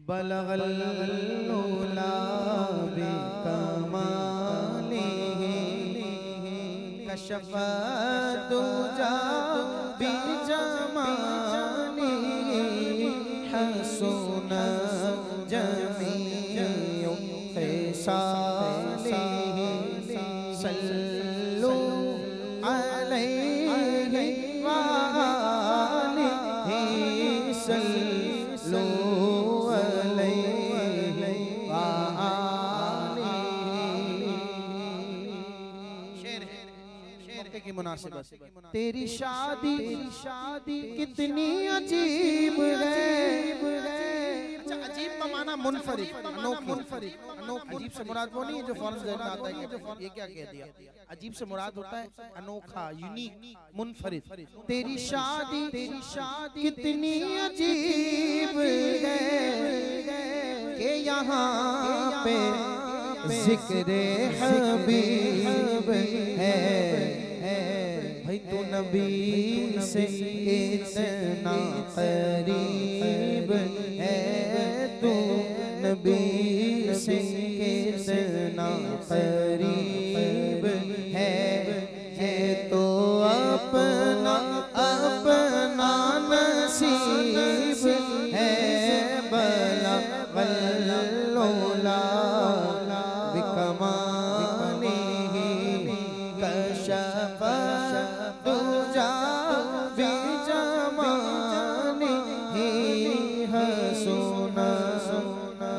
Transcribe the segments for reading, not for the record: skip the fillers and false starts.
बलगल उला बिकमालिही कशफ़ दुजा बिजमालिही हसन जमीउ ख़िसालिही सल्लु अलैहि व आलिही सल्लु की मुनासिबत। तेरी शादी कितनी अजीब है। अच्छा, अजीब का माना मुनफरिद, अनोखी। अजीब से मुराद वो नहीं है जो फौरन ज़हन में आता है कि ये क्या कह दिया। अजीब से मुराद होता है अनोखा, यूनिक, मुनफरिद। तेरी शादी कितनी अजीब है कि यहाँ पे ज़िक्र हबीब है। भाई तू नबी से इतना करीब है, तू नबी से इतना करीब है। ये तो अपना नसीब है। बला बल्लोला बिकमालिही कशफ़ दुजा बिजमालिही हसन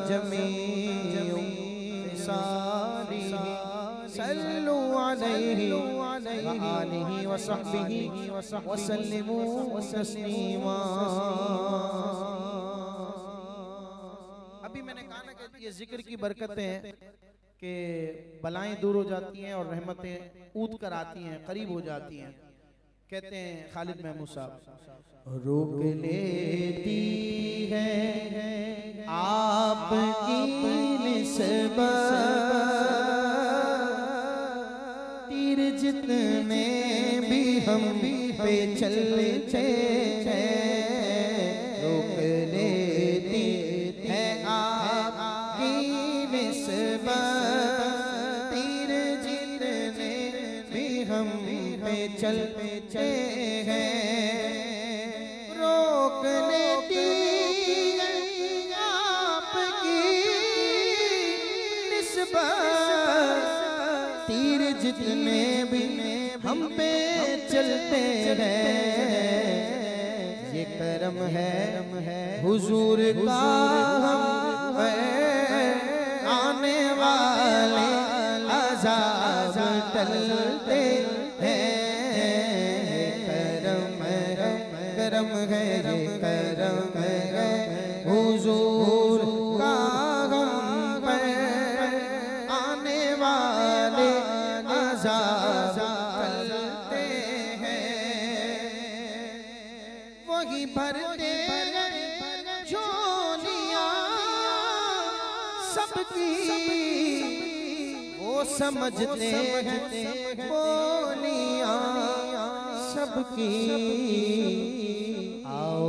जमीउ ख़िसालिही सल्लु अलैहि व आलिहि व सहबिहि व सल्लिमू तस्लीमा। अभी मैंने कहा ना कि ये जिक्र की बरकतें हैं कि बलाएं दूर हो जाती हैं और रहमतें ऊद कर आती हैं, करीब हो जाती हैं। कहते हैं खालिद महमूद साहब, रोक लेती है आपकी निस्बत तीर जितने भी हम पे चलते हैं। रोक लेती है आपकी निस्बत तीर जितने भी हम पे चलते हैं। रोक लेती है आपकी निस्बत तीर जितने भी हम पे चलते हैं। ये करम है हुजूर का हम आने वाले अज़ाब टलते हैं। करम है ये करम है हुजूर का हम पे आने वाले अज़ाब टलते हैं। वही भरते झोलियां सबकी वो समझते हैं बोलियां सबकी। आओ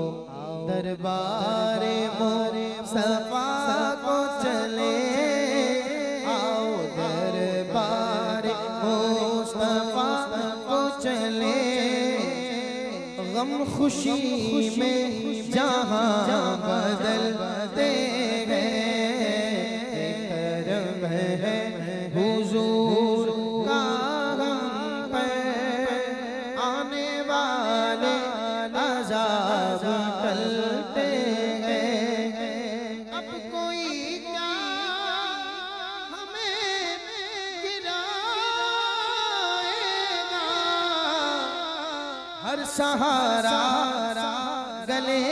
दरबारे मोरे सफा को चले, आओ दरबारे मुस्तफा को चले। गम खुशी में जहां बदलते हैं। करम है हुजूर का हम पे आने वाले अज़ाब टलते हैं। अब कोई क्या हमें गिराएगा, हर सहारा गले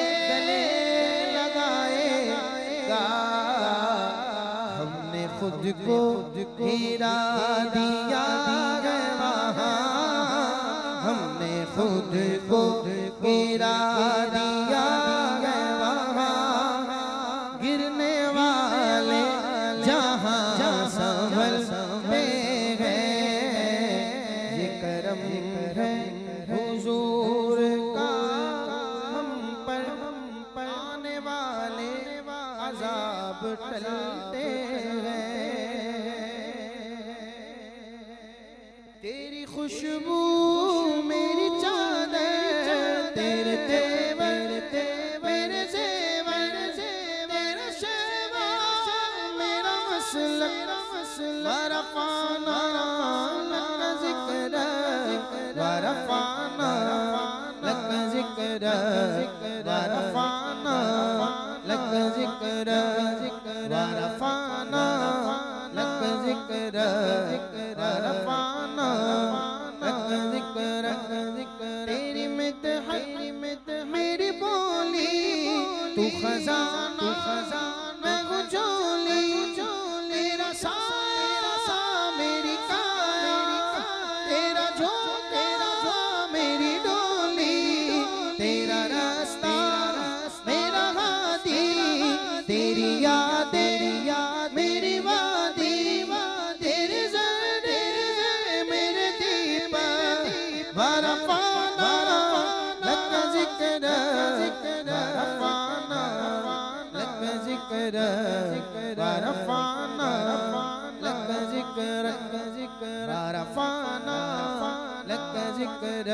लगाएगा। हमने खुद को हीरा दिया है वहाँ, हमने खुद को हीरा दिया है वहाँ। गिरने वाले जहाँ संभलते हैं। ये करम है हुजूर का हम पर आने वाले अजाब टलते हैं। तेरी खुशबू मेरी चादर, तेरे तेवर मेरे जेवर, तेरा शेवा मेरा मसलक, वरफ़ाना लक ज़िक्र, वरफ़ाना लक ज़िक्र, वरफ़ाना लक ज़िक्र, वरफ़ाना लक ज़िक्र, वरफ़ाना लक ज़िक्र। तेरी मिदहत मेरी बोली, तू खजाना मैं हूँ झोली, तेरा साया मेरी काया, तेरा झोंका मेरी डोली, तेरा रास्ता मेरा हादी, तेरी यादें मेरी वादी, तेरे ज़र्रे मेरे दीपक, वरफ़ाना लक ज़िक्र, वरफ़ाना लक ज़िक्र, वरफ़ाना लक ज़िक्र, वरफ़ाना लक ज़िक्र,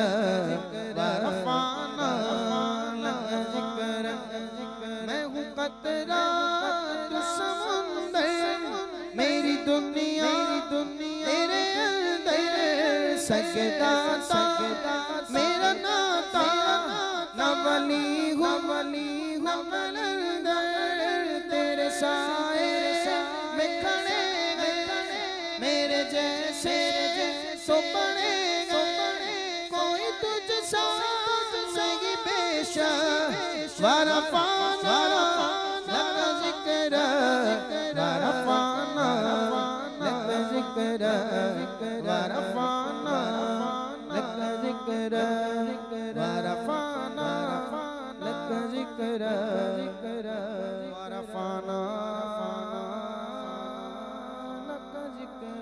वरफ़ाना लक ज़िक्र। मैं हूँ कतरा तू समुंदर, मेरी दुनिया तेरे अंदर, सजदा मेरा नाता, न वली हूँ न कलंदर, तेरे साए में खड़े मेरे जैसे तो बड़े कोई तुझ सा नहीं बेशक, वरफ़ाना लक ज़िक्र, वरफ़ाना लक ज़िक्र, वरफ़ाना लक ज़िक्र, वरफ़ाना लक ज़िक्र।